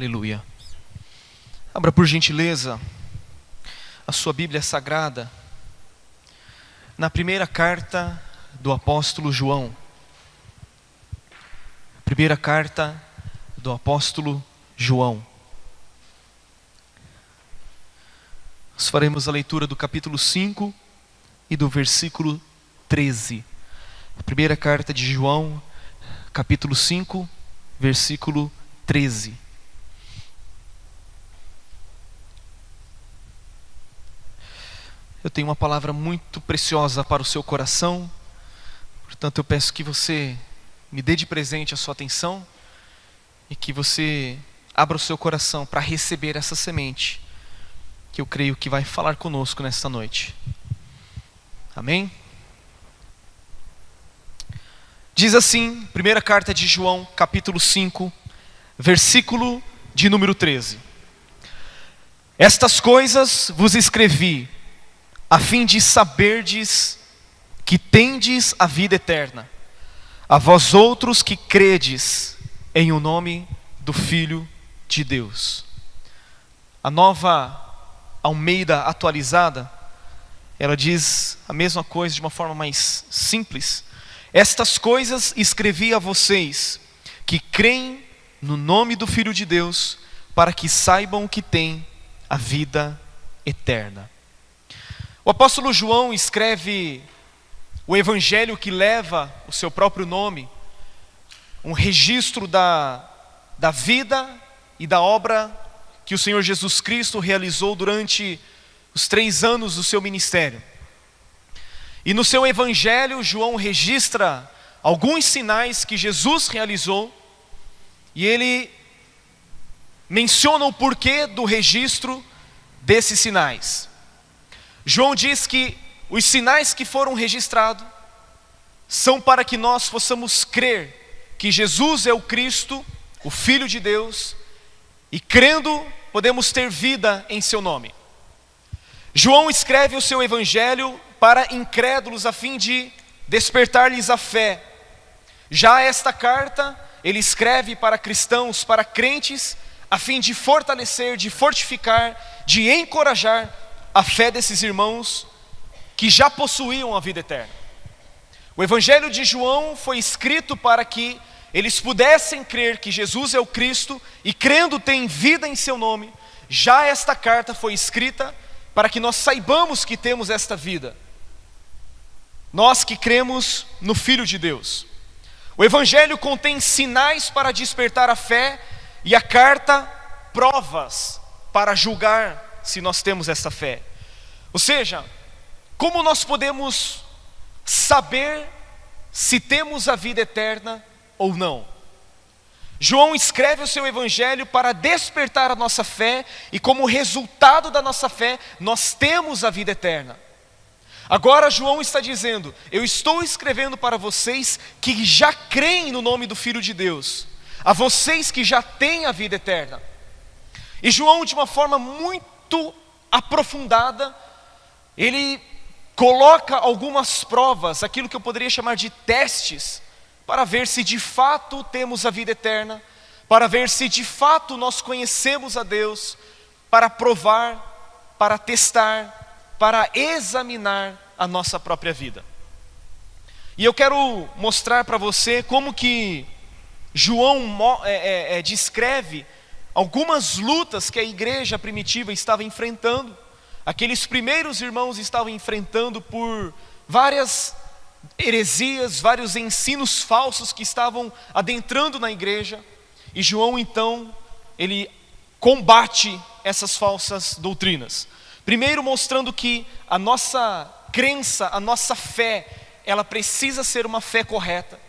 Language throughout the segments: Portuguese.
Aleluia. Abra por gentileza a sua Bíblia Sagrada na primeira carta do apóstolo João. Primeira carta do apóstolo João. Nós faremos a leitura do capítulo 5 e do versículo 13. A primeira carta de João, capítulo 5, versículo 13. Eu tenho uma palavra muito preciosa para o seu coração, portanto eu peço que você me dê de presente a sua atenção e que você abra o seu coração para receber essa semente, que eu creio que vai falar conosco nesta noite. Amém? Diz assim, primeira carta de João, capítulo 5, versículo de número 13. Estas coisas vos escrevi, a fim de saberdes que tendes a vida eterna, a vós outros que credes em o nome do Filho de Deus. A Nova Almeida atualizada, ela diz a mesma coisa de uma forma mais simples. Estas coisas escrevi a vocês que creem no nome do Filho de Deus, para que saibam que têm a vida eterna. O apóstolo João escreve o evangelho que leva o seu próprio nome, um registro da vida e da obra que o Senhor Jesus Cristo realizou durante os 3 anos do seu ministério. E no seu evangelho, João registra alguns sinais que Jesus realizou, e ele menciona o porquê do registro desses sinais. João diz que os sinais que foram registrados são para que nós possamos crer que Jesus é o Cristo, o Filho de Deus, e crendo podemos ter vida em seu nome. João escreve o seu evangelho para incrédulos a fim de despertar-lhes a fé. Já esta carta ele escreve para cristãos, para crentes, a fim de fortalecer, de fortificar, de encorajar a fé desses irmãos que já possuíam a vida eterna. O evangelho de João foi escrito para que eles pudessem crer que Jesus é o Cristo e crendo tem vida em seu nome. Já esta carta foi escrita para que nós saibamos que temos esta vida, nós que cremos no Filho de Deus. O evangelho contém sinais para despertar a fé e a carta provas para julgar se nós temos essa fé. Ou seja, como nós podemos saber se temos a vida eterna ou não? João escreve o seu evangelho para despertar a nossa fé, e como resultado da nossa fé, nós temos a vida eterna. Agora João está dizendo: eu estou escrevendo para vocês que já creem no nome do Filho de Deus, a vocês que já têm a vida eterna. E João, de uma forma muito aprofundada, ele coloca algumas provas, aquilo que eu poderia chamar de testes, para ver se de fato temos a vida eterna, para ver se de fato nós conhecemos a Deus, para provar, para testar, para examinar a nossa própria vida. E eu quero mostrar para você como que João descreve algumas lutas que a igreja primitiva estava enfrentando. Aqueles primeiros irmãos estavam enfrentando por várias heresias, vários ensinos falsos que estavam adentrando na igreja. E João então, ele combate essas falsas doutrinas. Primeiro mostrando que a nossa crença, a nossa fé, ela precisa ser uma fé correta.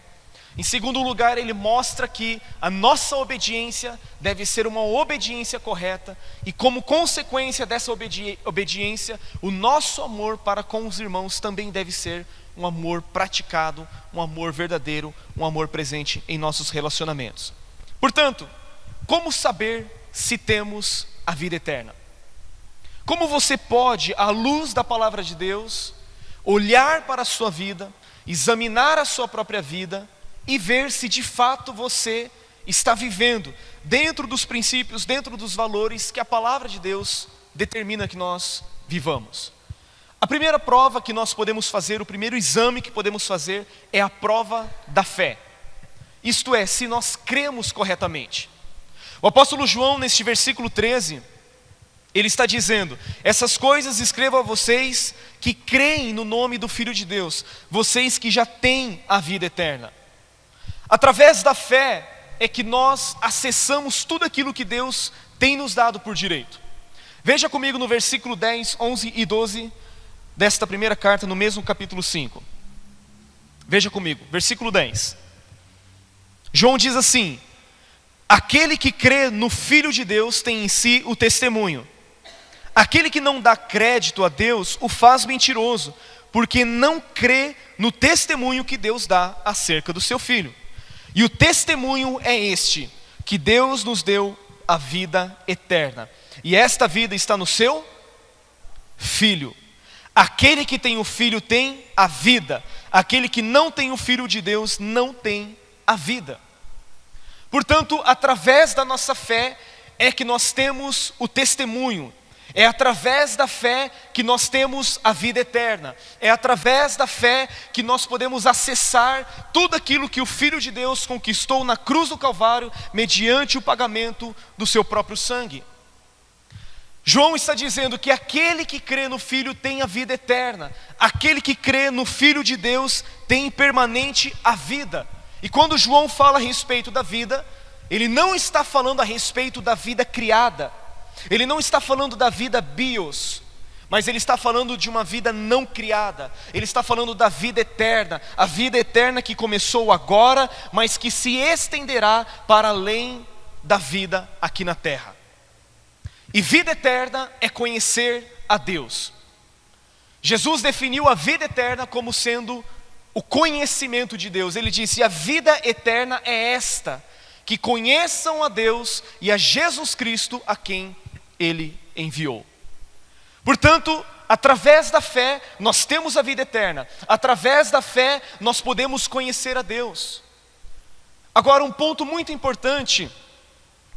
Em segundo lugar, ele mostra que a nossa obediência deve ser uma obediência correta, e como consequência dessa obediência, o nosso amor para com os irmãos também deve ser um amor praticado, um amor verdadeiro, um amor presente em nossos relacionamentos. Portanto, como saber se temos a vida eterna? Como você pode, à luz da palavra de Deus, olhar para a sua vida, examinar a sua própria vida e ver se de fato você está vivendo dentro dos princípios, dentro dos valores que a palavra de Deus determina que nós vivamos. A primeira prova que nós podemos fazer, o primeiro exame que podemos fazer é a prova da fé. Isto é, se nós cremos corretamente. O apóstolo João, neste versículo 13, ele está dizendo: essas coisas escrevo a vocês que creem no nome do Filho de Deus, vocês que já têm a vida eterna. Através da fé é que nós acessamos tudo aquilo que Deus tem nos dado por direito. Veja comigo no versículo 10, 11 e 12 desta primeira carta, no mesmo capítulo 5. Veja comigo, versículo 10. João diz assim: aquele que crê no Filho de Deus tem em si o testemunho. Aquele que não dá crédito a Deus o faz mentiroso, porque não crê no testemunho que Deus dá acerca do seu Filho. E o testemunho é este, que Deus nos deu a vida eterna. E esta vida está no seu Filho. Aquele que tem o Filho tem a vida. Aquele que não tem o Filho de Deus não tem a vida. Portanto, através da nossa fé é que nós temos o testemunho. É através da fé que nós temos a vida eterna. É através da fé que nós podemos acessar tudo aquilo que o Filho de Deus conquistou na cruz do Calvário, mediante o pagamento do seu próprio sangue. João está dizendo que aquele que crê no Filho tem a vida eterna. Aquele que crê no Filho de Deus tem permanente a vida. E quando João fala a respeito da vida, ele não está falando a respeito da vida criada. Ele não está falando da vida bios, mas ele está falando de uma vida não criada. Ele está falando da vida eterna, a vida eterna que começou agora, mas que se estenderá para além da vida aqui na terra. E vida eterna é conhecer a Deus. Jesus definiu a vida eterna como sendo o conhecimento de Deus. Ele disse: a vida eterna é esta, que conheçam a Deus e a Jesus Cristo a quem Ele enviou. Portanto, através da fé nós temos a vida eterna. Através da fé nós podemos conhecer a Deus. Agora, um ponto muito importante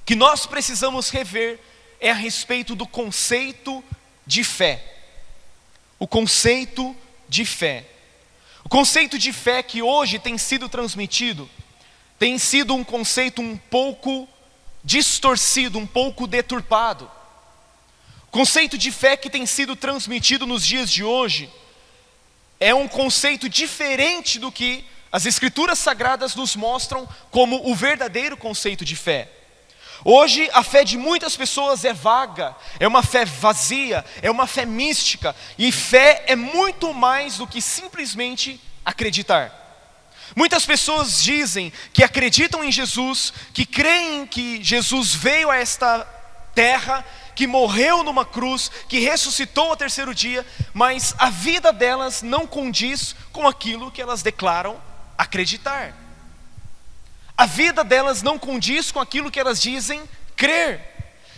que nós precisamos rever é a respeito do conceito de fé. O conceito de fé. O conceito de fé que hoje tem sido transmitido tem sido um conceito um pouco distorcido, um pouco deturpado. O conceito de fé que tem sido transmitido nos dias de hoje é um conceito diferente do que as Escrituras Sagradas nos mostram como o verdadeiro conceito de fé. Hoje a fé de muitas pessoas é vaga, é uma fé vazia, é uma fé mística, e fé é muito mais do que simplesmente acreditar. Muitas pessoas dizem que acreditam em Jesus, que creem que Jesus veio a esta terra, que morreu numa cruz, que ressuscitou ao terceiro dia, mas a vida delas não condiz com aquilo que elas declaram acreditar. A vida delas não condiz com aquilo que elas dizem crer.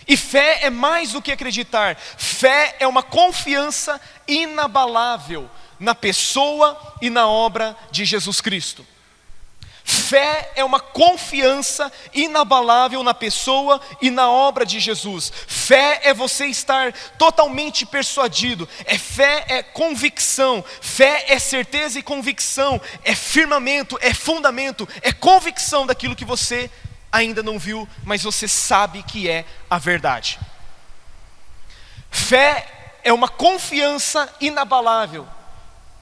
E fé é mais do que acreditar. Fé é uma confiança inabalável na pessoa e na obra de Jesus Cristo. Fé é uma confiança inabalável na pessoa e na obra de Jesus. Fé é você estar totalmente persuadido. Fé é convicção. Fé é certeza e convicção. É firmamento, é fundamento, é convicção daquilo que você ainda não viu, mas você sabe que é a verdade. Fé é uma confiança inabalável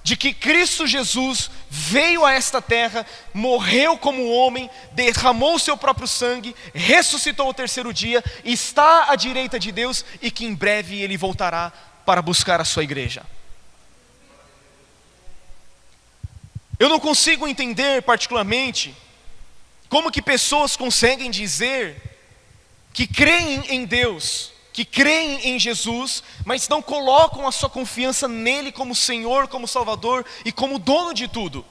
de que Cristo Jesus veio a esta terra, morreu como homem, derramou o seu próprio sangue, ressuscitou ao terceiro dia, está à direita de Deus e que em breve Ele voltará para buscar a sua igreja. Eu não consigo entender particularmente como que pessoas conseguem dizer que creem em Deus, que creem em Jesus, mas não colocam a sua confiança nele como Senhor, como Salvador e como dono de tudo.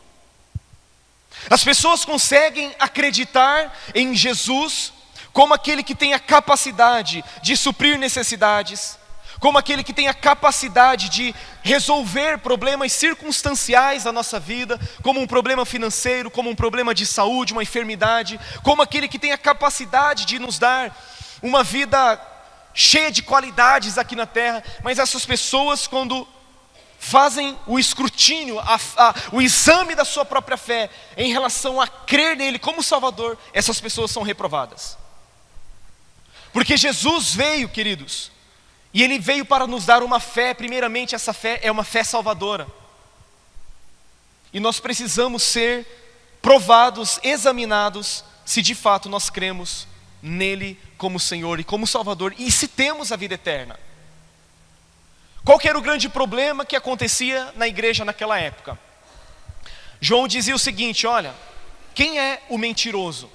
As pessoas conseguem acreditar em Jesus como aquele que tem a capacidade de suprir necessidades, como aquele que tem a capacidade de resolver problemas circunstanciais da nossa vida, como um problema financeiro, como um problema de saúde, uma enfermidade, como aquele que tem a capacidade de nos dar uma vida cheia de qualidades aqui na terra. Mas essas pessoas, quando fazem o escrutínio, o exame da sua própria fé em relação a crer nele como Salvador, essas pessoas são reprovadas. Porque Jesus veio, queridos, e Ele veio para nos dar uma fé. Primeiramente, essa fé é uma fé salvadora. E nós precisamos ser provados, examinados, se de fato nós cremos nele como Senhor e como Salvador, e se temos a vida eterna. Qual que era o grande problema que acontecia na igreja naquela época? João dizia o seguinte: olha, quem é o mentiroso?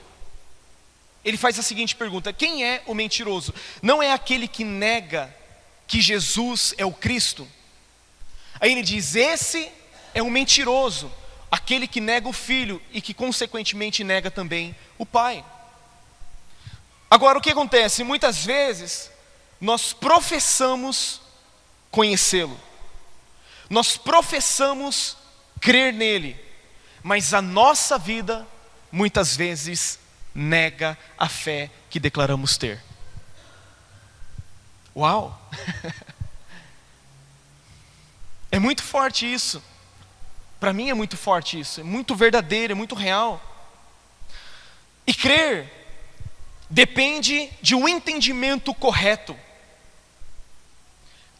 Ele faz a seguinte pergunta: quem é o mentiroso? Não é aquele que nega que Jesus é o Cristo? Aí ele diz: esse é um mentiroso, aquele que nega o Filho e que consequentemente nega também o Pai. Agora, o que acontece? Muitas vezes nós professamos conhecê-lo, nós professamos crer nele, mas a nossa vida muitas vezes nega a fé que declaramos ter. Uau! É muito forte isso. Para mim é muito forte isso, é muito verdadeiro, é muito real. E crer depende de um entendimento correto.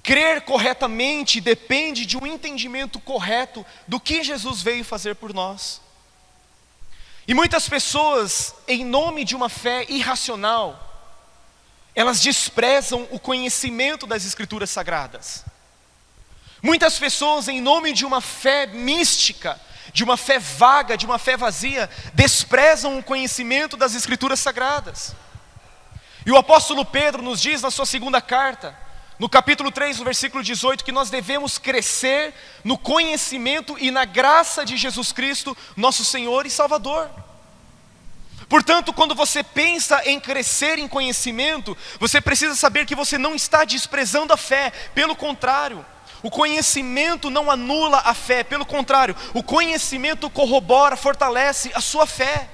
Crer corretamente depende de um entendimento correto do que Jesus veio fazer por nós. E muitas pessoas, em nome de uma fé irracional, elas desprezam o conhecimento das Escrituras Sagradas. Muitas pessoas, em nome de uma fé mística, de uma fé vaga, de uma fé vazia, desprezam o conhecimento das Escrituras Sagradas. E o apóstolo Pedro nos diz na sua segunda carta, no capítulo 3, no versículo 18, que nós devemos crescer no conhecimento e na graça de Jesus Cristo, nosso Senhor e Salvador. Portanto, quando você pensa em crescer em conhecimento, você precisa saber que você não está desprezando a fé. Pelo contrário, o conhecimento não anula a fé. Pelo contrário, o conhecimento corrobora, fortalece a sua fé.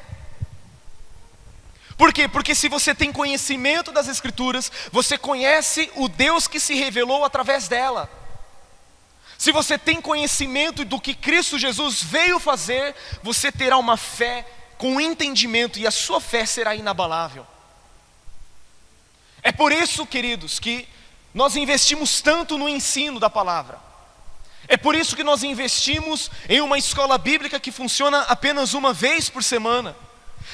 Por quê? Porque se você tem conhecimento das Escrituras, você conhece o Deus que se revelou através dela. Se você tem conhecimento do que Cristo Jesus veio fazer, você terá uma fé com entendimento e a sua fé será inabalável. É por isso, queridos, que nós investimos tanto no ensino da palavra. É por isso que nós investimos em uma escola bíblica que funciona apenas uma vez por semana.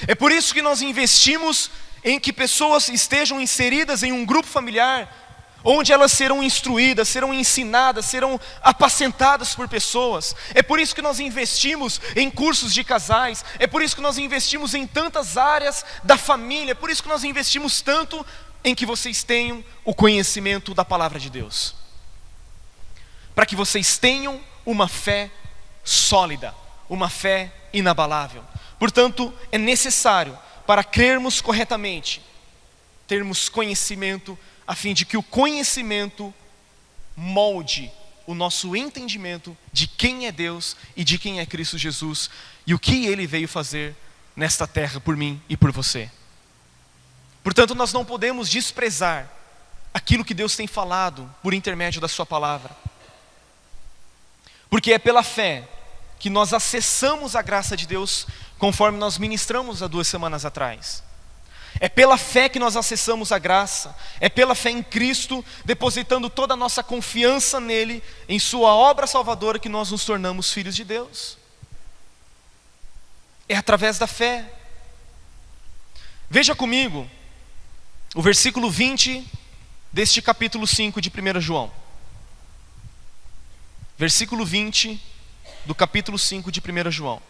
É por isso que nós investimos em que pessoas estejam inseridas em um grupo familiar, onde elas serão instruídas, serão ensinadas, serão apacentadas por pessoas. É por isso que nós investimos em cursos de casais. É por isso que nós investimos em tantas áreas da família. É por isso que nós investimos tanto em que vocês tenham o conhecimento da palavra de Deus, para que vocês tenham uma fé sólida, uma fé inabalável. Portanto, é necessário, para crermos corretamente, termos conhecimento, a fim de que o conhecimento molde o nosso entendimento de quem é Deus e de quem é Cristo Jesus e o que Ele veio fazer nesta terra por mim e por você. Portanto, nós não podemos desprezar aquilo que Deus tem falado por intermédio da sua palavra, porque é pela fé que nós acessamos a graça de Deus, conforme nós ministramos há 2 semanas atrás. É pela fé que nós acessamos a graça, é pela fé em Cristo, depositando toda a nossa confiança nele, em sua obra salvadora, que nós nos tornamos filhos de Deus. É através da fé. Veja comigo o versículo 20 deste capítulo 5 de 1 João. Versículo 20 do capítulo 5 de 1 João.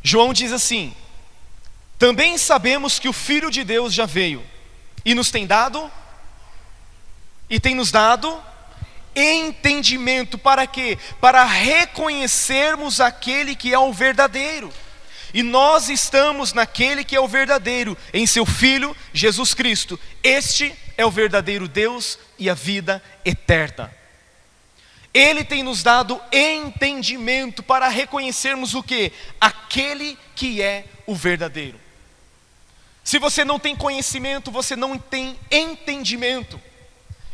João diz assim: também sabemos que o Filho de Deus já veio e nos tem dado entendimento. Para quê? Para reconhecermos aquele que é o verdadeiro. E nós estamos naquele que é o verdadeiro, em seu Filho Jesus Cristo. Este é o verdadeiro Deus e a vida eterna. Ele tem nos dado entendimento para reconhecermos o quê? Aquele que é o verdadeiro. Se você não tem conhecimento, você não tem entendimento.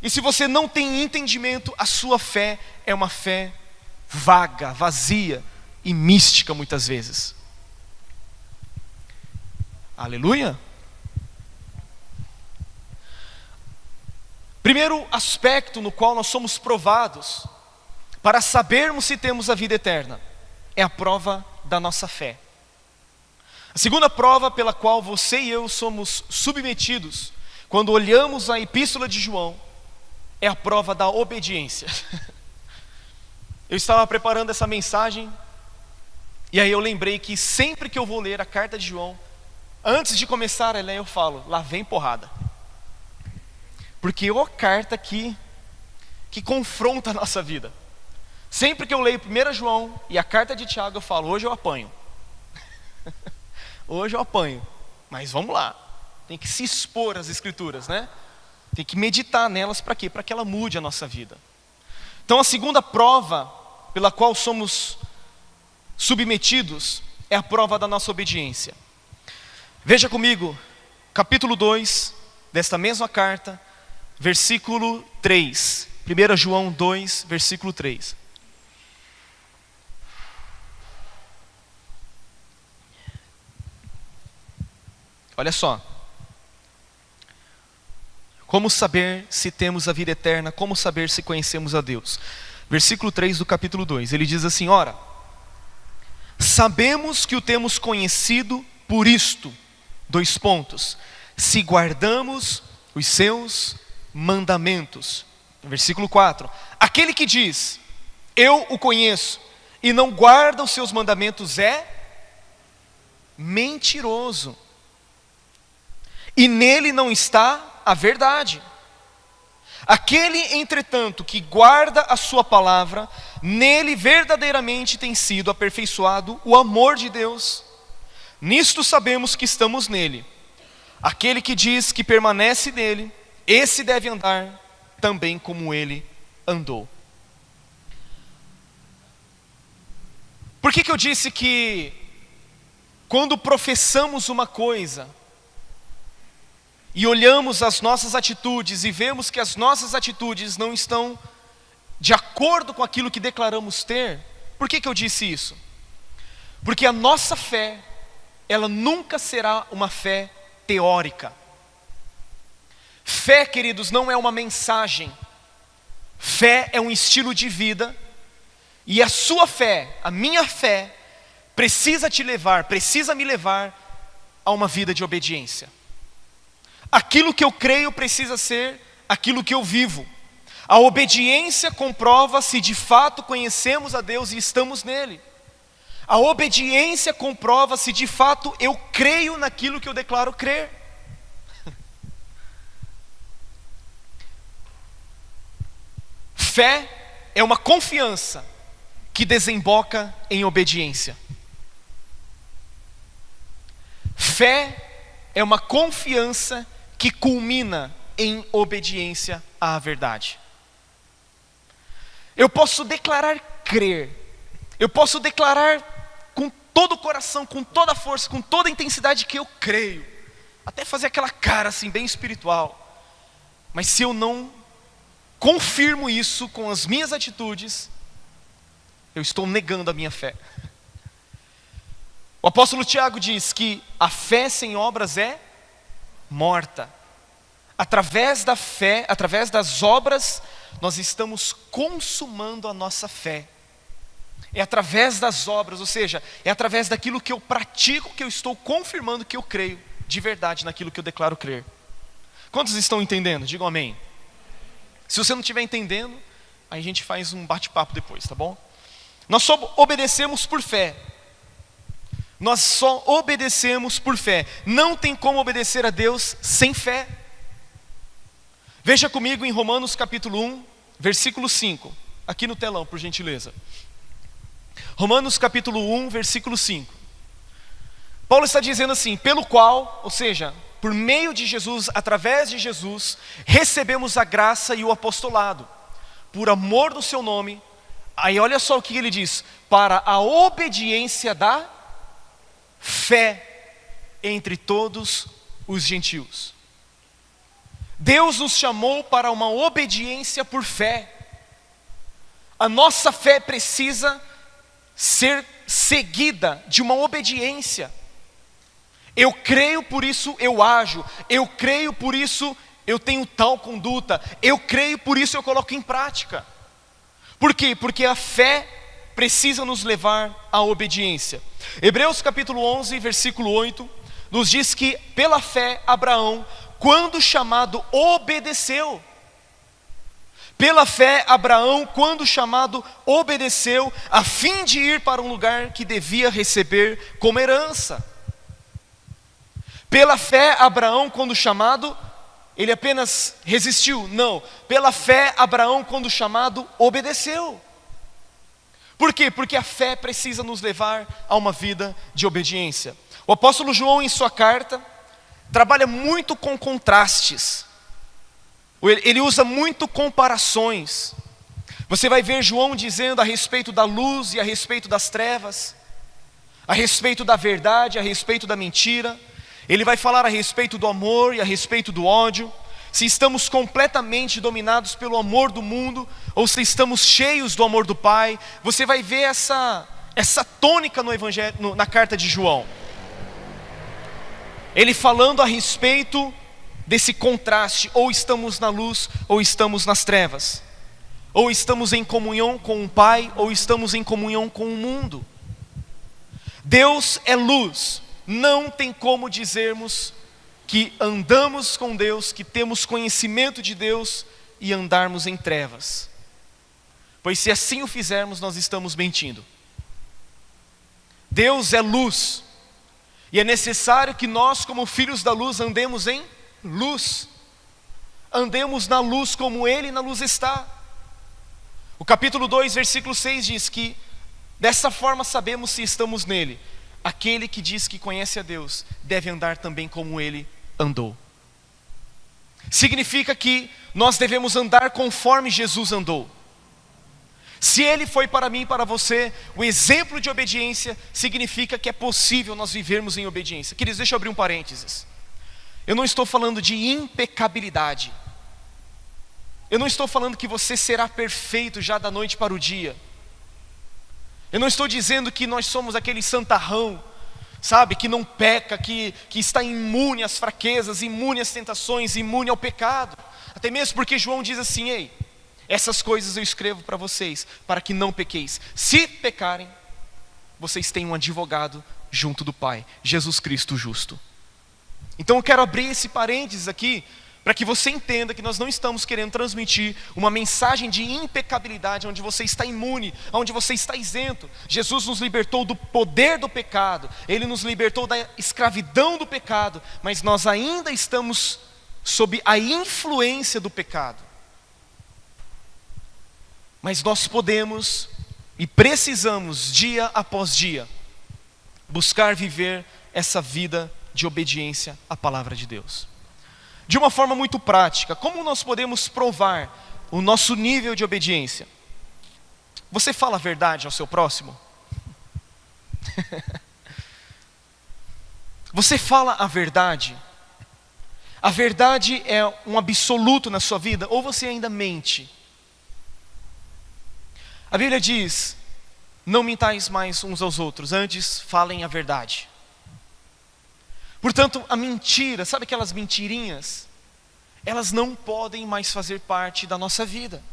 E se você não tem entendimento, a sua fé é uma fé vaga, vazia e mística muitas vezes. Aleluia? Primeiro aspecto no qual nós somos provados para sabermos se temos a vida eterna é a prova da nossa fé. A segunda prova pela qual você e eu somos submetidos quando olhamos a epístola de João é a prova da obediência. Eu estava preparando essa mensagem e aí eu lembrei que sempre que eu vou ler a carta de João, antes de começar a ler eu falo, lá vem porrada. Porque é a carta que confronta a nossa vida. Sempre que eu leio 1 João e a carta de Tiago eu falo, hoje eu apanho. Hoje eu apanho, mas vamos lá. Tem que se expor às escrituras, né? Tem que meditar nelas para quê? Para que ela mude a nossa vida. Então a segunda prova pela qual somos submetidos é a prova da nossa obediência. Veja comigo, capítulo 2 desta mesma carta, versículo 3. 1 João 2, versículo 3. Olha só. Como saber se temos a vida eterna? Como saber se conhecemos a Deus? Versículo 3 do capítulo 2. Ele diz assim, ora, sabemos que o temos conhecido por isto, se guardamos os seus mandamentos. Versículo 4. Aquele que diz, eu o conheço, e não guarda os seus mandamentos é mentiroso. E nele não está a verdade. Aquele, entretanto, que guarda a sua palavra, nele verdadeiramente tem sido aperfeiçoado o amor de Deus. Nisto sabemos que estamos nele. Aquele que diz que permanece nele, esse deve andar também como ele andou. Por que eu disse que quando professamos uma coisa e olhamos as nossas atitudes e vemos que as nossas atitudes não estão de acordo com aquilo que declaramos ter, por que eu disse isso? Porque a nossa fé, ela nunca será uma fé teórica. Fé, queridos, não é uma mensagem. Fé é um estilo de vida. E a sua fé, a minha fé, precisa me levar a uma vida de obediência. Aquilo que eu creio precisa ser aquilo que eu vivo. A obediência comprova se de fato conhecemos a Deus e estamos nele. A obediência comprova se de fato eu creio naquilo que eu declaro crer. Fé é uma confiança que desemboca em obediência. Fé é uma confiança que culmina em obediência à verdade. Eu posso declarar crer, eu posso declarar com todo o coração, com toda a força, com toda a intensidade que eu creio, até fazer aquela cara assim bem espiritual, mas se eu não confirmo isso com as minhas atitudes, eu estou negando a minha fé. O apóstolo Tiago diz que a fé sem obras é morta. Através da fé, através das obras, nós estamos consumando a nossa fé. É através das obras, ou seja, é através daquilo que eu pratico que eu estou confirmando que eu creio de verdade naquilo que eu declaro crer. Quantos estão entendendo? Digam amém. Se você não estiver entendendo, aí a gente faz um bate-papo depois, tá bom? Nós só obedecemos por fé. Nós só obedecemos por fé. Não tem como obedecer a Deus sem fé. Veja comigo em Romanos capítulo 1, versículo 5. Aqui no telão, por gentileza. Romanos capítulo 1, versículo 5. Paulo está dizendo assim, pelo qual, ou seja, por meio de Jesus, através de Jesus, recebemos a graça e o apostolado, por amor do seu nome. Aí olha só o que ele diz: para a obediência da fé entre todos os gentios. Deus nos chamou para uma obediência por fé. A nossa fé precisa ser seguida de uma obediência. Eu creio, por isso eu ajo. Eu creio, por isso eu tenho tal conduta. Eu creio, por isso eu coloco em prática. Por quê? Porque a fé precisa nos levar à obediência. Hebreus capítulo 11, versículo 8, nos diz que pela fé Abraão, quando chamado, obedeceu. Pela fé Abraão, quando chamado, obedeceu, a fim de ir para um lugar que devia receber como herança. Pela fé Abraão, quando chamado, ele apenas resistiu? Não. Pela fé Abraão, quando chamado, obedeceu. Por quê? Porque a fé precisa nos levar a uma vida de obediência. O apóstolo João, em sua carta, trabalha muito com contrastes. Ele usa muito comparações. Você vai ver João dizendo a respeito da luz e a respeito das trevas, a respeito da verdade, a respeito da mentira. Ele vai falar a respeito do amor e a respeito do ódio. Se estamos completamente dominados pelo amor do mundo, ou se estamos cheios do amor do Pai. Você vai ver essa tônica no Evangelho, na carta de João. Ele falando a respeito desse contraste, ou estamos na luz, ou estamos nas trevas. Ou estamos em comunhão com o Pai, ou estamos em comunhão com o mundo. Deus é luz. Não tem como dizermos que andamos com Deus, que temos conhecimento de Deus e andarmos em trevas. Pois se assim o fizermos, nós estamos mentindo. Deus é luz. E é necessário que nós, como filhos da luz, andemos em luz. Andemos na luz como Ele na luz está. O capítulo 2, versículo 6 diz que dessa forma sabemos se estamos nele. Aquele que diz que conhece a Deus deve andar também como Ele andou. Significa que nós devemos andar conforme Jesus andou. Se Ele foi para mim e para você o exemplo de obediência, significa que é possível nós vivermos em obediência. Queridos, deixa eu abrir um parênteses. Eu não estou falando de impecabilidade. Eu não estou falando que você será perfeito já da noite para o dia. Eu não estou dizendo que nós somos aquele santarrão, sabe, que não peca, que está imune às fraquezas, imune às tentações, imune ao pecado. Até mesmo porque João diz assim: ei, essas coisas eu escrevo para vocês, para que não pequeis. Se pecarem, vocês têm um advogado junto do Pai, Jesus Cristo justo. Então eu quero abrir esse parênteses aqui, para que você entenda que nós não estamos querendo transmitir uma mensagem de impecabilidade, onde você está imune, onde você está isento. Jesus nos libertou do poder do pecado, Ele nos libertou da escravidão do pecado, mas nós ainda estamos sob a influência do pecado. Mas nós podemos e precisamos, dia após dia, buscar viver essa vida de obediência à palavra de Deus. De uma forma muito prática, como nós podemos provar o nosso nível de obediência? Você fala a verdade ao seu próximo? Você fala a verdade? A verdade é um absoluto na sua vida, ou você ainda mente? A Bíblia diz: não mintais mais uns aos outros, antes falem a verdade. Portanto, a mentira, sabe aquelas mentirinhas? Elas não podem mais fazer parte da nossa vida.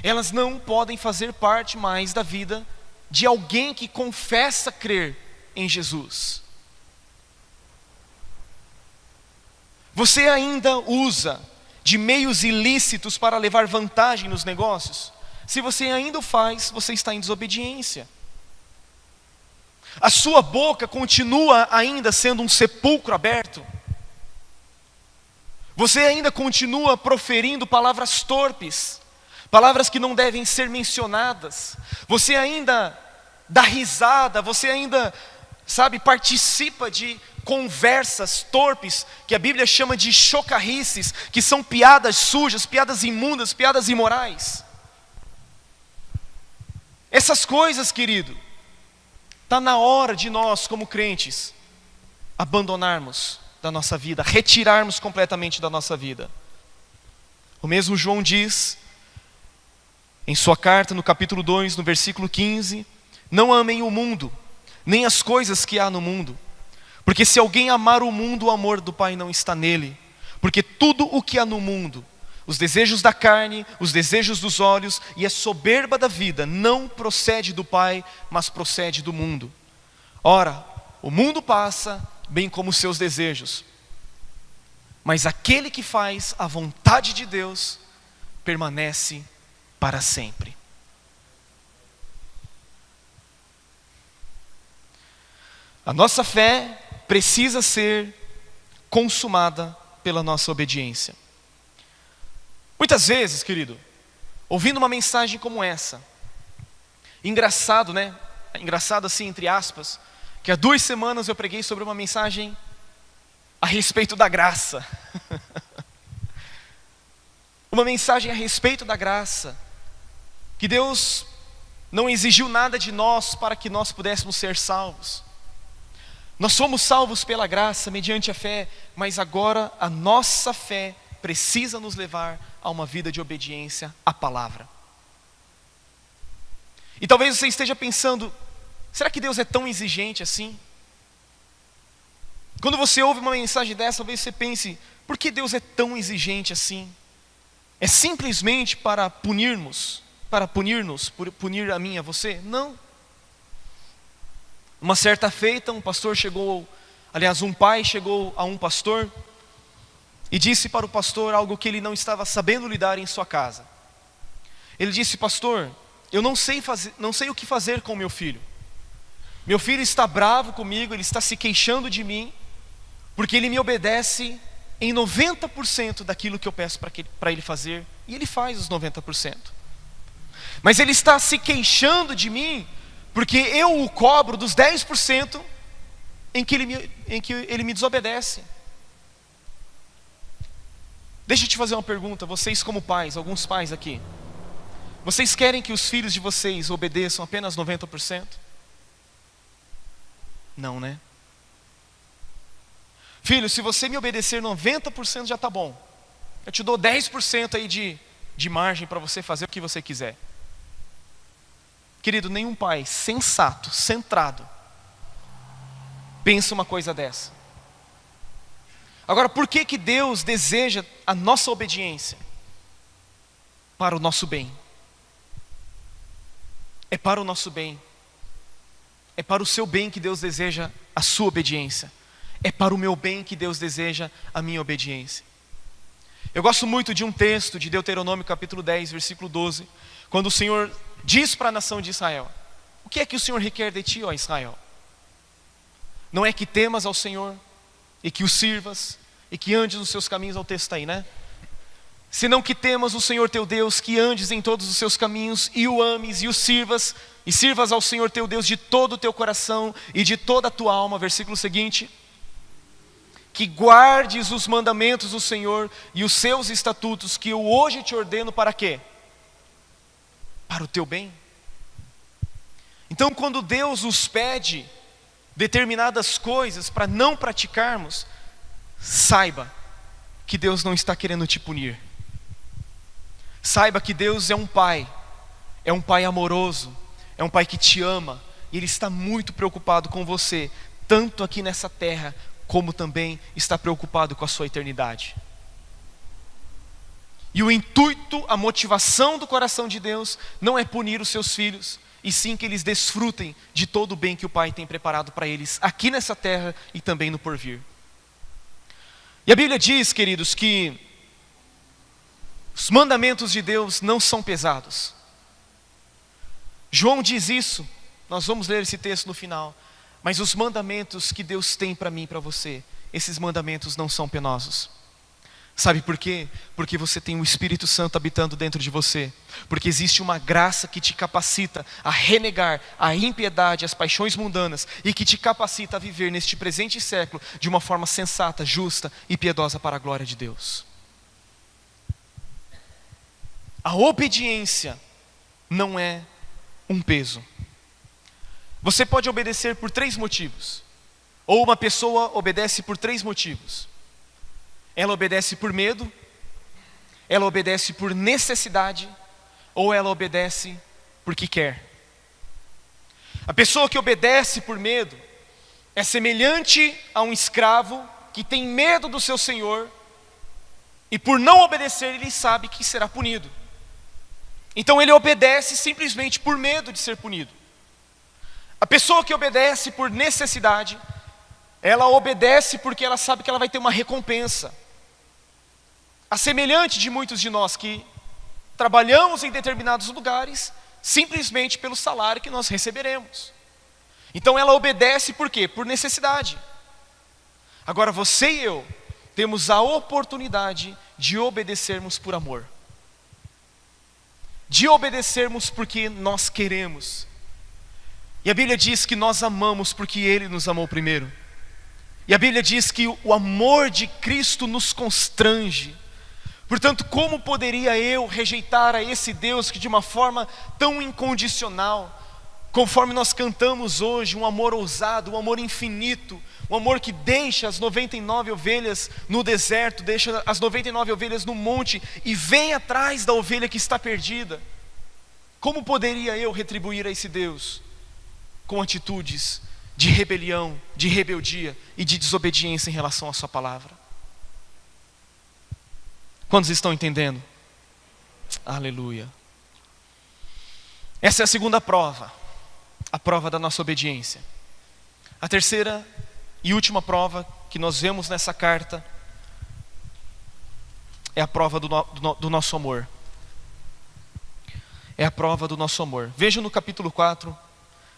Elas não podem fazer parte mais da vida de alguém que confessa crer em Jesus. Você ainda usa de meios ilícitos para levar vantagem nos negócios? Se você ainda o faz, você está em desobediência. A sua boca continua ainda sendo um sepulcro aberto? Você ainda continua proferindo palavras torpes, palavras que não devem ser mencionadas? Você ainda dá risada, você ainda, participa de conversas torpes, que a Bíblia chama de chocarrices, que são piadas sujas, piadas imundas, piadas imorais. Essas coisas, querido, está na hora de nós, como crentes, abandonarmos da nossa vida, retirarmos completamente da nossa vida. O mesmo João diz, em sua carta, no capítulo 2, no versículo 15, não amem o mundo, nem as coisas que há no mundo. Porque se alguém amar o mundo, o amor do Pai não está nele. Porque tudo o que há no mundo, os desejos da carne, os desejos dos olhos e a soberba da vida, não procede do Pai, mas procede do mundo. Ora, o mundo passa, bem como os seus desejos. Mas aquele que faz a vontade de Deus, permanece para sempre. A nossa fé precisa ser consumada pela nossa obediência. Muitas vezes, querido, ouvindo uma mensagem como essa, engraçado, né? Engraçado assim, entre aspas, que há 2 semanas eu preguei sobre uma mensagem a respeito da graça. Uma mensagem a respeito da graça, que Deus não exigiu nada de nós para que nós pudéssemos ser salvos. Nós somos salvos pela graça, mediante a fé, mas agora a nossa fé precisa nos levar a uma vida de obediência à palavra. E talvez você esteja pensando, será que Deus é tão exigente assim? Quando você ouve uma mensagem dessa, talvez você pense, por que Deus é tão exigente assim? É simplesmente para punir-nos, por punir a mim e a você? Não. Uma certa feita, um pai chegou a um pastor e disse para o pastor algo que ele não estava sabendo lidar em sua casa. Ele disse, pastor, eu não sei o que fazer com meu filho. Meu filho está bravo comigo, ele está se queixando de mim, porque ele me obedece em 90% daquilo que eu peço para ele fazer, e ele faz os 90%. Mas ele está se queixando de mim, porque eu o cobro dos 10% em que ele me desobedece. Deixa eu te fazer uma pergunta, vocês como pais, alguns pais aqui, vocês querem que os filhos de vocês obedeçam apenas 90%? Não, né? Filho, se você me obedecer 90% já está bom. Eu te dou 10% aí de margem para você fazer o que você quiser. Querido, nenhum pai sensato, centrado, pensa uma coisa dessa. Agora, por que Deus deseja a nossa obediência? Para o nosso bem. É para o nosso bem. É para o seu bem que Deus deseja a sua obediência. É para o meu bem que Deus deseja a minha obediência. Eu gosto muito de um texto de Deuteronômio capítulo 10, versículo 12, quando o Senhor diz para a nação de Israel, o que é que o Senhor requer de ti, ó Israel? Não é que temas ao Senhor, e que o sirvas, e que andes nos seus caminhos, ao texto aí, né? Senão que temas o Senhor teu Deus, que andes em todos os seus caminhos, e o ames, e o sirvas, e sirvas ao Senhor teu Deus de todo o teu coração, e de toda a tua alma, versículo seguinte, que guardes os mandamentos do Senhor, e os seus estatutos, que eu hoje te ordeno para quê? Para o teu bem. Então, quando Deus nos pede determinadas coisas para não praticarmos, saiba que Deus não está querendo te punir. Saiba que Deus é um pai amoroso, é um pai que te ama, e Ele está muito preocupado com você, tanto aqui nessa terra, como também está preocupado com a sua eternidade. E o intuito, a motivação do coração de Deus não é punir os seus filhos, e sim que eles desfrutem de todo o bem que o Pai tem preparado para eles aqui nessa terra e também no porvir. E a Bíblia diz, queridos, que os mandamentos de Deus não são pesados. João diz isso, nós vamos ler esse texto no final, mas os mandamentos que Deus tem para mim e para você, esses mandamentos não são penosos. Sabe por quê? Porque você tem o Espírito Santo habitando dentro de você. Porque existe uma graça que te capacita a renegar a impiedade, as paixões mundanas, e que te capacita a viver neste presente século de uma forma sensata, justa e piedosa para a glória de Deus. A obediência não é um peso. Você pode obedecer por 3 motivos. Ou uma pessoa obedece por 3 motivos. Ela obedece por medo, ela obedece por necessidade, ou ela obedece porque quer. A pessoa que obedece por medo é semelhante a um escravo que tem medo do seu senhor, e por não obedecer ele sabe que será punido. Então ele obedece simplesmente por medo de ser punido. A pessoa que obedece por necessidade, ela obedece porque ela sabe que ela vai ter uma recompensa. A semelhante de muitos de nós que trabalhamos em determinados lugares simplesmente pelo salário que nós receberemos. Então ela obedece por quê? Por necessidade. Agora você e eu temos a oportunidade de obedecermos por amor. De obedecermos porque nós queremos. E a Bíblia diz que nós amamos porque Ele nos amou primeiro. E a Bíblia diz que o amor de Cristo nos constrange. Portanto, como poderia eu rejeitar a esse Deus que de uma forma tão incondicional, conforme nós cantamos hoje, um amor ousado, um amor infinito, um amor que deixa as 99 ovelhas no deserto, deixa as 99 ovelhas no monte e vem atrás da ovelha que está perdida. Como poderia eu retribuir a esse Deus com atitudes de rebelião, de rebeldia e de desobediência em relação à sua palavra? Quantos estão entendendo? Aleluia. Essa é a segunda prova, a prova da nossa obediência. A terceira e última prova que nós vemos nessa carta é a prova do nosso amor. É a prova do nosso amor. Vejam no capítulo 4,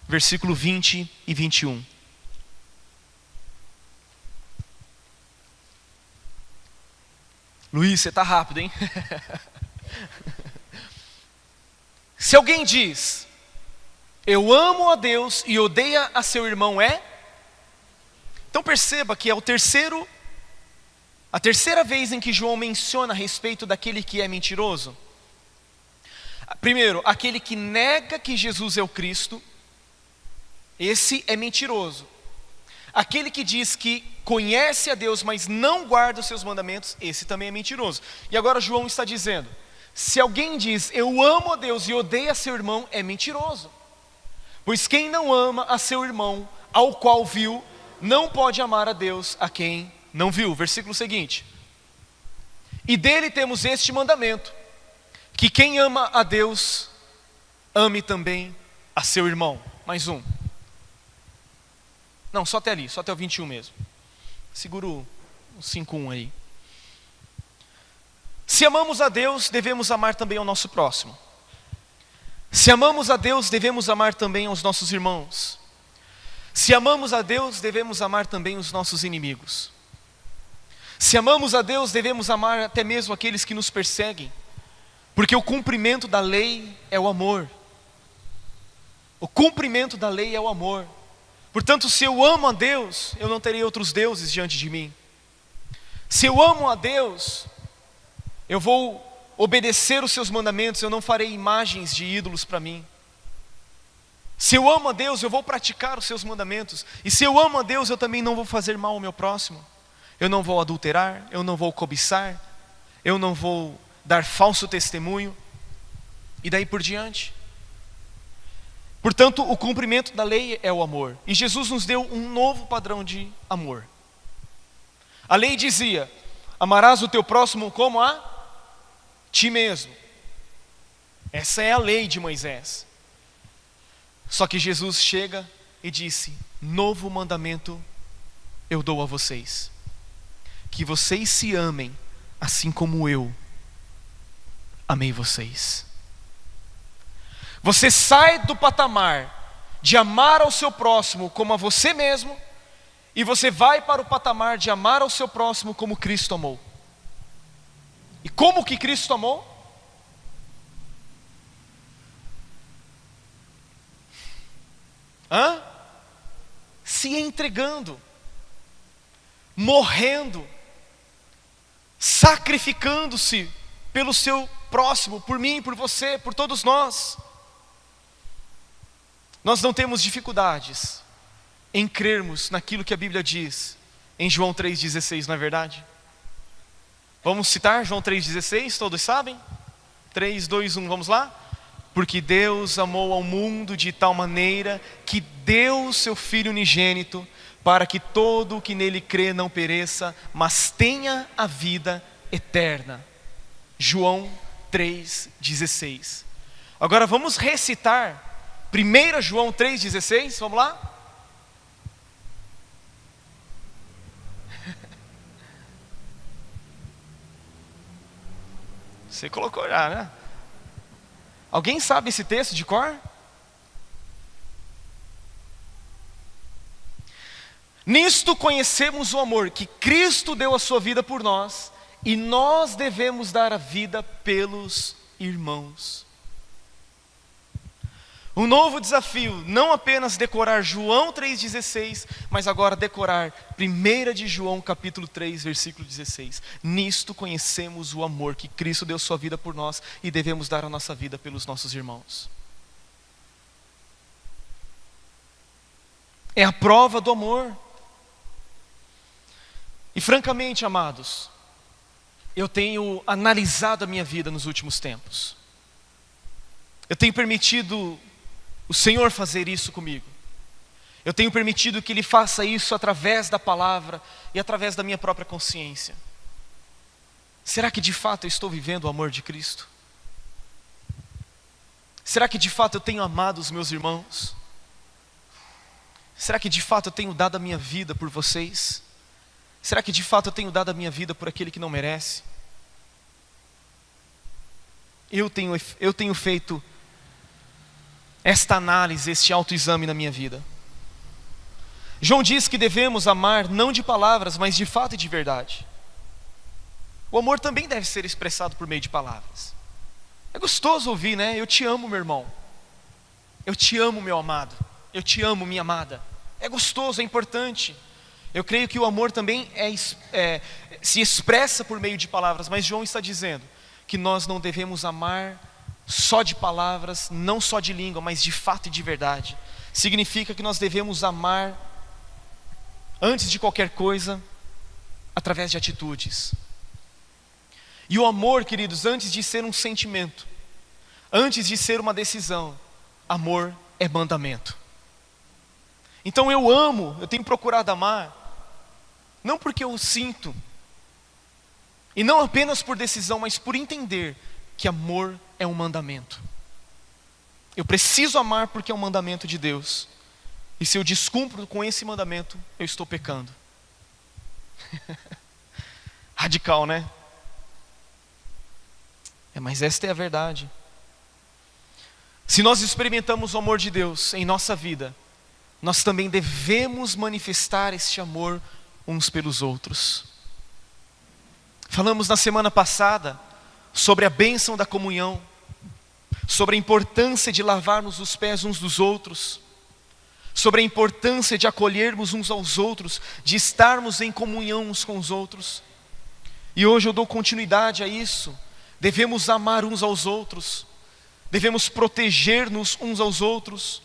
versículo 20 e 21. Luiz, você está rápido, hein? Se alguém diz, eu amo a Deus e odeia a seu irmão, é? Então perceba que é a terceira vez em que João menciona a respeito daquele que é mentiroso. Primeiro, aquele que nega que Jesus é o Cristo, esse é mentiroso. Aquele que diz que conhece a Deus, mas não guarda os seus mandamentos, esse também é mentiroso. E agora João está dizendo, se alguém diz, eu amo a Deus e odeia seu irmão, é mentiroso. Pois quem não ama a seu irmão, ao qual viu, não pode amar a Deus a quem não viu. Versículo seguinte. E dele temos este mandamento, que quem ama a Deus, ame também a seu irmão. Mais um. Não, só até ali, só até o 21 mesmo. Segura o 5:1 aí. Se amamos a Deus, devemos amar também ao nosso próximo. Se amamos a Deus, devemos amar também aos nossos irmãos. Se amamos a Deus, devemos amar também os nossos inimigos. Se amamos a Deus, devemos amar até mesmo aqueles que nos perseguem. Porque o cumprimento da lei é o amor. O cumprimento da lei é o amor. Portanto, se eu amo a Deus, eu não terei outros deuses diante de mim. Se eu amo a Deus, eu vou obedecer os seus mandamentos, eu não farei imagens de ídolos para mim. Se eu amo a Deus, eu vou praticar os seus mandamentos. E se eu amo a Deus, eu também não vou fazer mal ao meu próximo. Eu não vou adulterar, eu não vou cobiçar, eu não vou dar falso testemunho, e daí por diante. Portanto, o cumprimento da lei é o amor. E Jesus nos deu um novo padrão de amor. A lei dizia, amarás o teu próximo como a ti mesmo. Essa é a lei de Moisés. Só que Jesus chega e disse, novo mandamento eu dou a vocês. Que vocês se amem assim como eu amei vocês. Você sai do patamar de amar ao seu próximo como a você mesmo, e você vai para o patamar de amar ao seu próximo como Cristo amou. E como que Cristo amou? Se entregando, morrendo, sacrificando-se pelo seu próximo, por mim, por você, por todos nós. Nós não temos dificuldades em crermos naquilo que a Bíblia diz em João 3,16, não é verdade? Vamos citar João 3,16, todos sabem? 3, 2, 1, vamos lá? Porque Deus amou ao mundo de tal maneira que deu o seu Filho unigênito, para que todo o que nele crê não pereça, mas tenha a vida eterna. João 3,16. Agora vamos recitar 1 João 3,16, vamos lá? Você colocou já, né? Alguém sabe esse texto de cor? Nisto conhecemos o amor, que Cristo deu a sua vida por nós, e nós devemos dar a vida pelos irmãos. Um novo desafio, não apenas decorar João 3,16, mas agora decorar 1 de João capítulo 3, versículo 16. Nisto conhecemos o amor, que Cristo deu sua vida por nós e devemos dar a nossa vida pelos nossos irmãos. É a prova do amor. E francamente, amados, eu tenho analisado a minha vida nos últimos tempos. Eu tenho permitido o Senhor fazer isso comigo. Eu tenho permitido que Ele faça isso através da palavra e através da minha própria consciência. Será que de fato eu estou vivendo o amor de Cristo? Será que de fato eu tenho amado os meus irmãos? Será que de fato eu tenho dado a minha vida por vocês? Será que de fato eu tenho dado a minha vida por aquele que não merece? Eu tenho feito esta análise, este autoexame na minha vida. João diz que devemos amar não de palavras, mas de fato e de verdade. O amor também deve ser expressado por meio de palavras. É gostoso ouvir, né? Eu te amo, meu irmão. Eu te amo, meu amado. Eu te amo, minha amada. É gostoso, é importante. Eu creio que o amor também se expressa por meio de palavras, mas João está dizendo que nós não devemos amar só de palavras, não só de língua, mas de fato e de verdade. Significa que nós devemos amar, antes de qualquer coisa, através de atitudes. E o amor, queridos, antes de ser um sentimento, antes de ser uma decisão, amor é mandamento. Então eu tenho procurado amar, não porque eu sinto, e não apenas por decisão, mas por entender que amor é um mandamento. Eu preciso amar porque é um mandamento de Deus. E se eu descumpro com esse mandamento, eu estou pecando. Radical, né? Mas esta é a verdade. Se nós experimentamos o amor de Deus em nossa vida, nós também devemos manifestar este amor uns pelos outros. Falamos na semana passada sobre a bênção da comunhão, sobre a importância de lavarmos os pés uns dos outros, sobre a importância de acolhermos uns aos outros, de estarmos em comunhão uns com os outros. E hoje eu dou continuidade a isso. Devemos amar uns aos outros, devemos proteger-nos uns aos outros.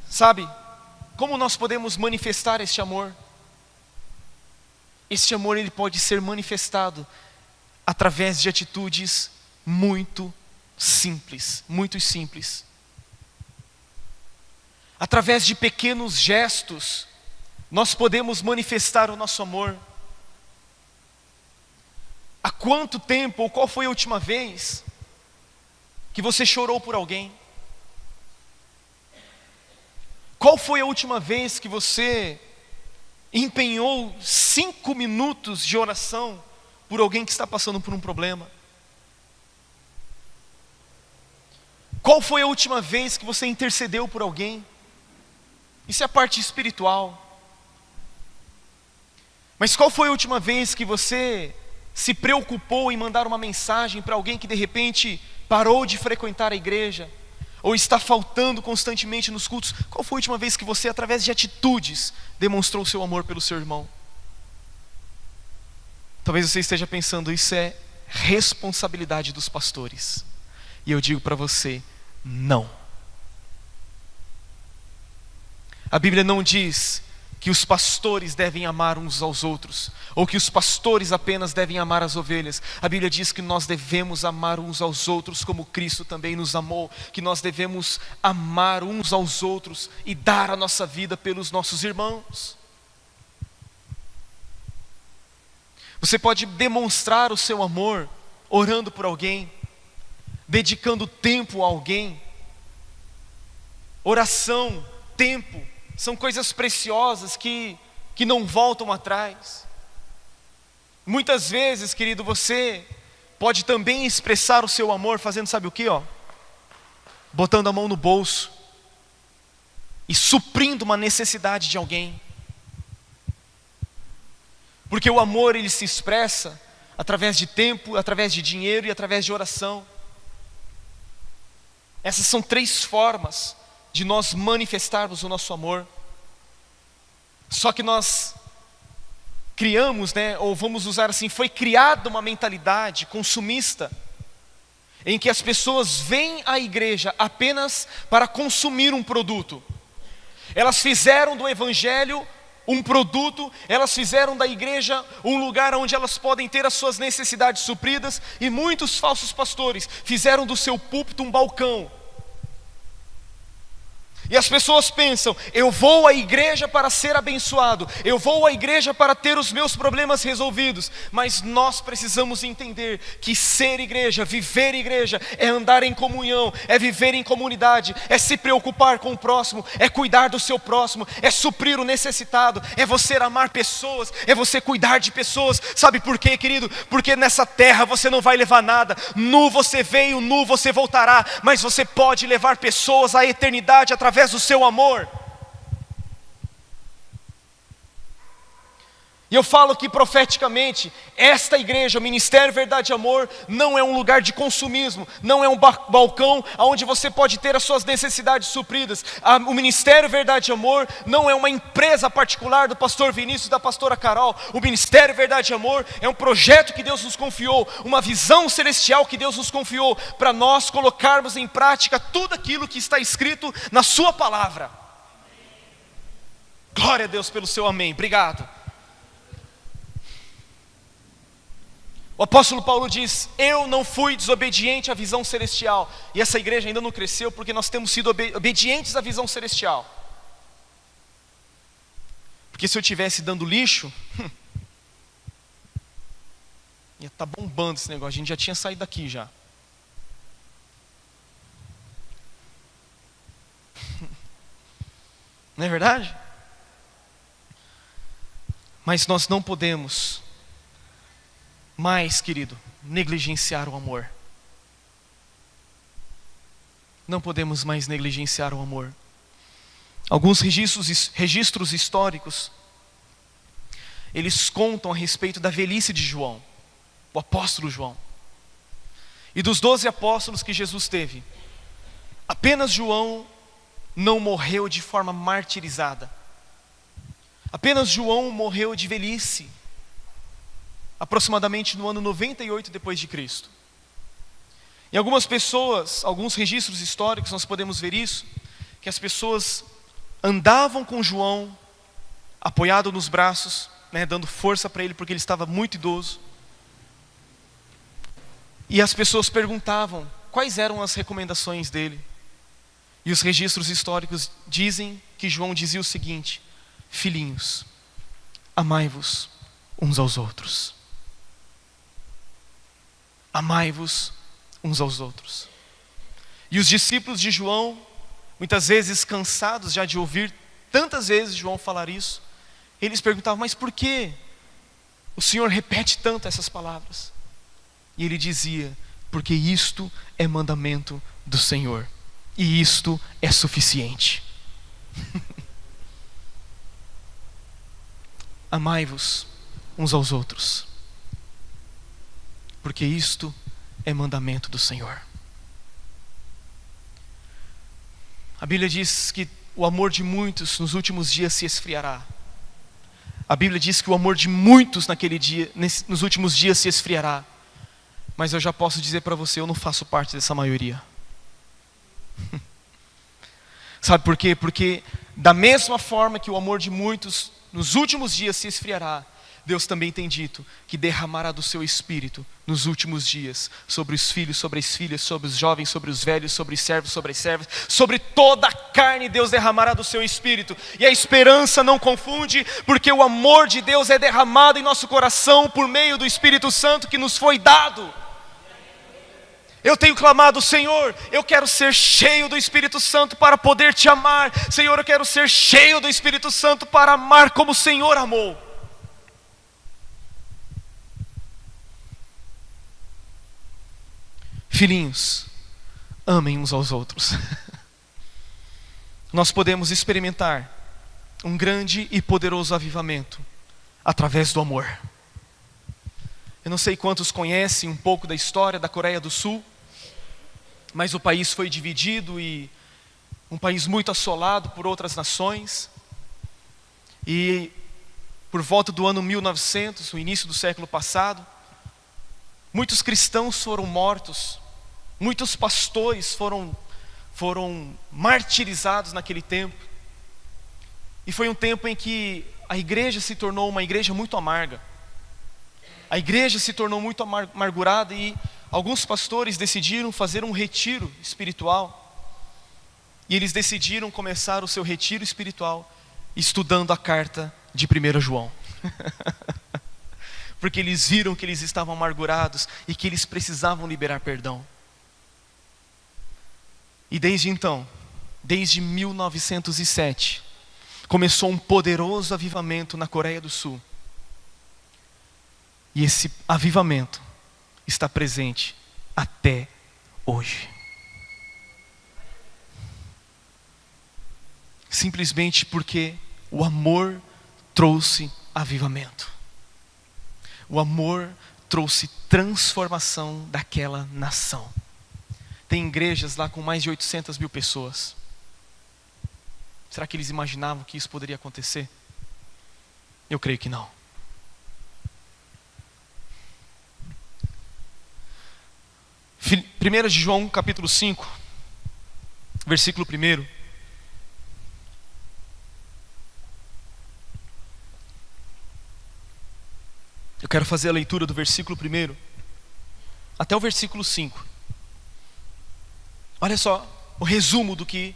Sabe, como nós podemos manifestar este amor? Este amor ele pode ser manifestado através de atitudes muito simples, muito simples. Através de pequenos gestos, nós podemos manifestar o nosso amor. Há quanto tempo, ou qual foi a última vez que você chorou por alguém? Qual foi a última vez que você empenhou 5 minutos de oração por alguém que está passando por um problema? Qual foi a última vez que você intercedeu por alguém? Isso é a parte espiritual. Mas qual foi a última vez que você se preocupou em mandar uma mensagem para alguém que de repente parou de frequentar a igreja, ou está faltando constantemente nos cultos? Qual foi a última vez que você, através de atitudes, demonstrou o seu amor pelo seu irmão? Talvez você esteja pensando, isso é responsabilidade dos pastores. E eu digo para você, não. A Bíblia não diz que os pastores devem amar uns aos outros, ou que os pastores apenas devem amar as ovelhas. A Bíblia diz que nós devemos amar uns aos outros como Cristo também nos amou, que nós devemos amar uns aos outros e dar a nossa vida pelos nossos irmãos. Você pode demonstrar o seu amor orando por alguém, dedicando tempo a alguém. Oração, tempo, são coisas preciosas que não voltam atrás. Muitas vezes, querido, você pode também expressar o seu amor fazendo, sabe o que? Botando a mão no bolso e suprindo uma necessidade de alguém. Porque o amor, ele se expressa através de tempo, através de dinheiro e através de oração. Essas são 3 formas de nós manifestarmos o nosso amor. Só que nós criamos, ou vamos usar assim, foi criada uma mentalidade consumista, em que as pessoas vêm à igreja apenas para consumir um produto. Elas fizeram do evangelho um produto, elas fizeram da igreja um lugar onde elas podem ter as suas necessidades supridas, e muitos falsos pastores fizeram do seu púlpito um balcão. E as pessoas pensam, eu vou à igreja para ser abençoado, eu vou à igreja para ter os meus problemas resolvidos. Mas nós precisamos entender que ser igreja, viver igreja, é andar em comunhão, é viver em comunidade, é se preocupar com o próximo, é cuidar do seu próximo, é suprir o necessitado, é você amar pessoas, é você cuidar de pessoas. Sabe por quê, querido? Porque nessa terra você não vai levar nada, nu você veio, nu você voltará, mas você pode levar pessoas à eternidade através do seu amor. E eu falo que profeticamente, esta igreja, o Ministério Verdade e Amor, não é um lugar de consumismo, não é um balcão onde você pode ter as suas necessidades supridas. O Ministério Verdade e Amor não é uma empresa particular do pastor Vinícius e da pastora Carol. O Ministério Verdade e Amor é um projeto que Deus nos confiou, uma visão celestial que Deus nos confiou, para nós colocarmos em prática tudo aquilo que está escrito na sua palavra. Glória a Deus pelo seu amém, obrigado. O apóstolo Paulo diz, eu não fui desobediente à visão celestial. E essa igreja ainda não cresceu porque nós temos sido obedientes à visão celestial. Porque se eu estivesse dando lixo, ia estar bombando esse negócio, a gente já tinha saído daqui já. Não é verdade? Mas nós não podemos mais, querido, negligenciar o amor. Não podemos mais negligenciar o amor. Alguns registros históricos, eles contam a respeito da velhice de João, o apóstolo João. E dos 12 apóstolos que Jesus teve, apenas João não morreu de forma martirizada. Apenas João morreu de velhice, aproximadamente no ano 98 depois de Cristo. Em algumas pessoas, alguns registros históricos, nós podemos ver isso, que as pessoas andavam com João, apoiado nos braços, dando força para ele, porque ele estava muito idoso. E as pessoas perguntavam quais eram as recomendações dele. E os registros históricos dizem que João dizia o seguinte: filhinhos, amai-vos uns aos outros. Amai-vos uns aos outros. E os discípulos de João, muitas vezes cansados já de ouvir tantas vezes João falar isso, eles perguntavam, mas por que o Senhor repete tanto essas palavras? E ele dizia, porque isto é mandamento do Senhor, e isto é suficiente. Amai-vos uns aos outros. porque isto é mandamento do Senhor. A Bíblia diz que o amor de muitos nos últimos dias se esfriará. A Bíblia diz que o amor de muitos nos últimos dias se esfriará. Mas eu já posso dizer para você, eu não faço parte dessa maioria. Sabe por quê? Porque da mesma forma que o amor de muitos nos últimos dias se esfriará, Deus também tem dito que derramará do seu Espírito nos últimos dias, sobre os filhos, sobre as filhas, sobre os jovens, sobre os velhos, sobre os servos, sobre as servas, sobre toda a carne Deus derramará do seu Espírito. E a esperança não confunde, porque o amor de Deus é derramado em nosso coração por meio do Espírito Santo que nos foi dado. Eu tenho clamado, Senhor, eu quero ser cheio do Espírito Santo para poder te amar. Senhor, eu quero ser cheio do Espírito Santo para amar como o Senhor amou. Filhinhos, amem uns aos outros. Nós podemos experimentar um grande e poderoso avivamento através do amor. Eu não sei quantos conhecem um pouco da história da Coreia do Sul, mas o país foi dividido e um país muito assolado por outras nações. E por volta do ano 1900, o início do século passado, muitos cristãos foram mortos. Muitos pastores foram martirizados naquele tempo. E foi um tempo em que a igreja se tornou uma igreja muito amarga. A igreja se tornou muito amargurada e alguns pastores decidiram fazer um retiro espiritual. E eles decidiram começar o seu retiro espiritual estudando a carta de 1 João. Porque eles viram que eles estavam amargurados e que eles precisavam liberar perdão. E desde então, desde 1907, começou um poderoso avivamento na Coreia do Sul. E esse avivamento está presente até hoje. Simplesmente porque o amor trouxe avivamento. O amor trouxe transformação daquela nação. Tem igrejas lá com mais de 800 mil pessoas. Será que eles imaginavam que isso poderia acontecer? Eu creio que não. Primeira de João, capítulo 5, versículo 1. Eu quero fazer a leitura do versículo 1 até o versículo 5. Olha só o resumo do que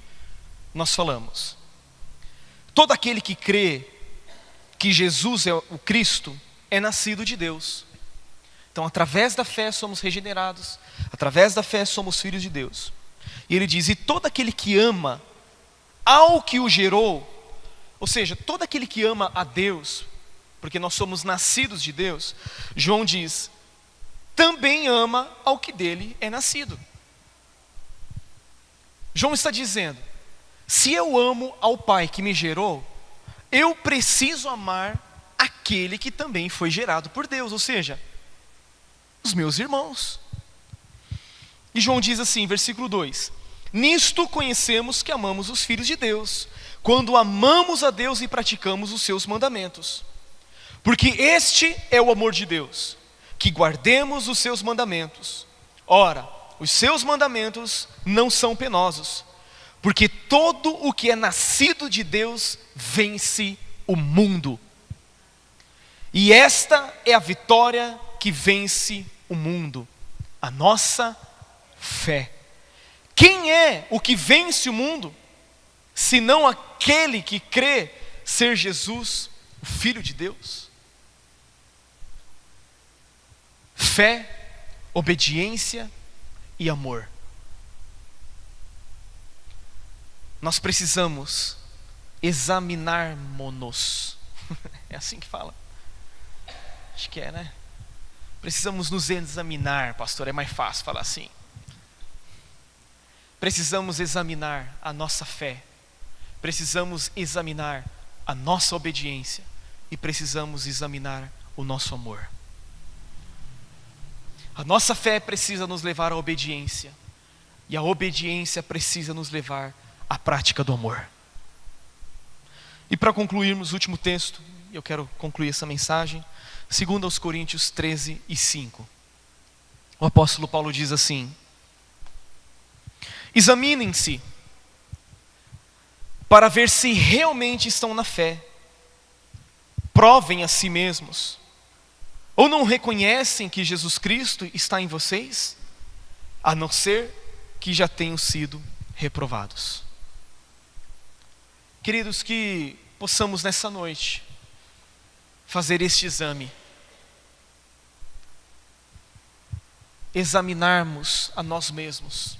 nós falamos. Todo aquele que crê que Jesus é o Cristo é nascido de Deus. Então, através da fé somos regenerados, através da fé somos filhos de Deus. E ele diz, e todo aquele que ama ao que o gerou, ou seja, todo aquele que ama a Deus, porque nós somos nascidos de Deus, João diz, também ama ao que dele é nascido. João está dizendo, se eu amo ao Pai que me gerou, eu preciso amar aquele que também foi gerado por Deus, ou seja, os meus irmãos. E João diz assim, versículo 2, nisto conhecemos que amamos os filhos de Deus, quando amamos a Deus e praticamos os seus mandamentos. Porque este é o amor de Deus, que guardemos os seus mandamentos. Ora, os seus mandamentos não são penosos, porque todo o que é nascido de Deus vence o mundo. E esta é a vitória que vence o mundo, a nossa fé. Quem é o que vence o mundo, senão aquele que crê ser Jesus, o Filho de Deus? Fé, obediência e amor. Nós precisamos examinar-nos. É assim que fala? Acho que é, né? Precisamos nos examinar, pastor, é mais fácil falar assim. Precisamos examinar a nossa fé. Precisamos examinar a nossa obediência. E precisamos examinar o nosso amor. A nossa fé precisa nos levar à obediência. E a obediência precisa nos levar à prática do amor. E para concluirmos o último texto, eu quero concluir essa mensagem, 2 Coríntios 13 e 5. O apóstolo Paulo diz assim: examinem-se para ver se realmente estão na fé. Provem a si mesmos. Ou não reconhecem que Jesus Cristo está em vocês, a não ser que já tenham sido reprovados. Queridos, que possamos nessa noite fazer este exame. Examinarmos a nós mesmos.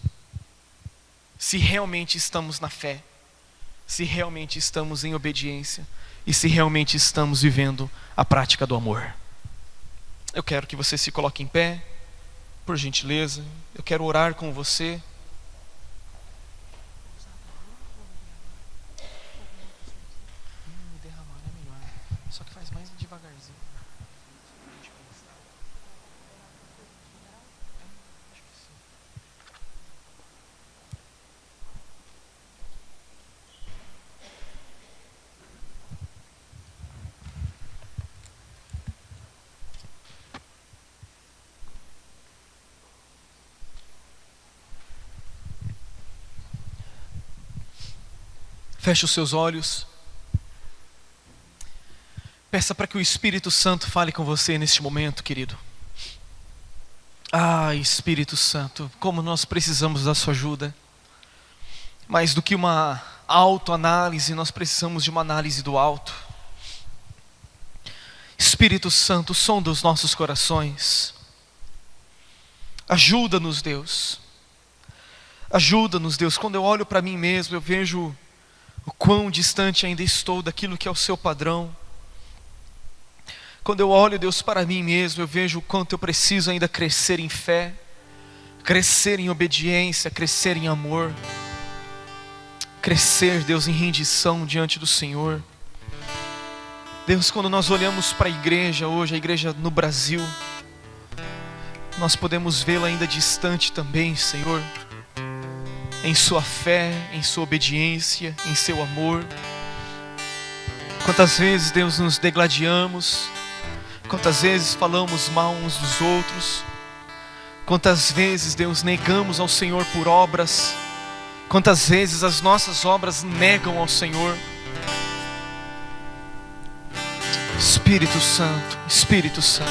Se realmente estamos na fé. Se realmente estamos em obediência. E se realmente estamos vivendo a prática do amor. Eu quero que você se coloque em pé, por gentileza. Eu quero orar com você. Derramar é melhor, só que faz mais devagarzinho. Feche os seus olhos. Peça para que o Espírito Santo fale com você neste momento, querido. Ah, Espírito Santo, como nós precisamos da sua ajuda. Mais do que uma autoanálise, nós precisamos de uma análise do alto. Espírito Santo, sonda os nossos corações. Ajuda-nos, Deus. Ajuda-nos, Deus. Quando eu olho para mim mesmo, eu vejo o quão distante ainda estou daquilo que é o seu padrão. Quando eu olho, Deus, para mim mesmo, eu vejo o quanto eu preciso ainda crescer em fé, crescer em obediência, crescer em amor, crescer, Deus, em rendição diante do Senhor. Deus, quando nós olhamos para a igreja hoje, a igreja no Brasil, nós podemos vê-la ainda distante também, Senhor, em sua fé, em sua obediência, em seu amor. Quantas vezes, Deus, nos degladiamos, quantas vezes falamos mal uns dos outros, quantas vezes, Deus, negamos ao Senhor por obras, quantas vezes as nossas obras negam ao Senhor. Espírito Santo, Espírito Santo.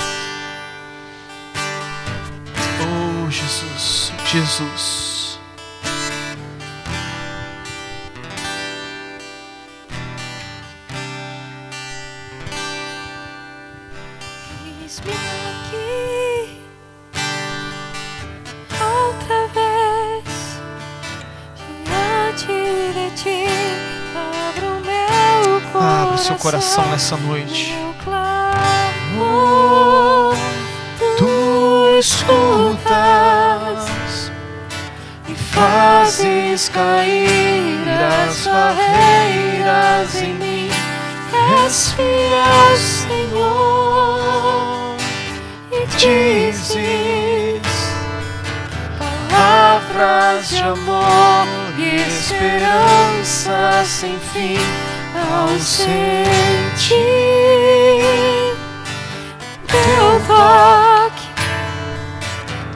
Oh, Jesus, Jesus. Eis-me aqui outra vez diante de ti. Abra o meu coração. Abra o seu coração nessa noite. Meu clamor, Tu escutas e fazes cair as barreiras em mim. és fiel, Senhor, e Dizes palavras de amor e esperança sem fim ao sentir teu toque,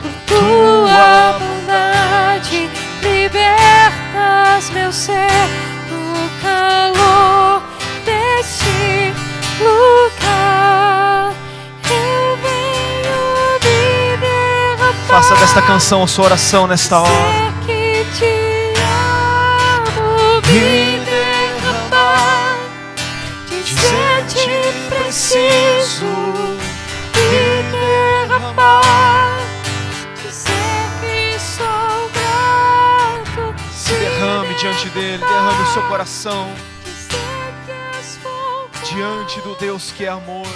por tua bondade, libertas meu ser do calor deste lugar. Eu venho me derramar. Faça desta canção a sua oração nesta hora. Dizer que te amo, me derramar. Dizer te preciso, me derramar. Dizer que sou grato. Se derrame diante dele, derrame o seu coração Dizer que és fonte diante do Deus que é amor.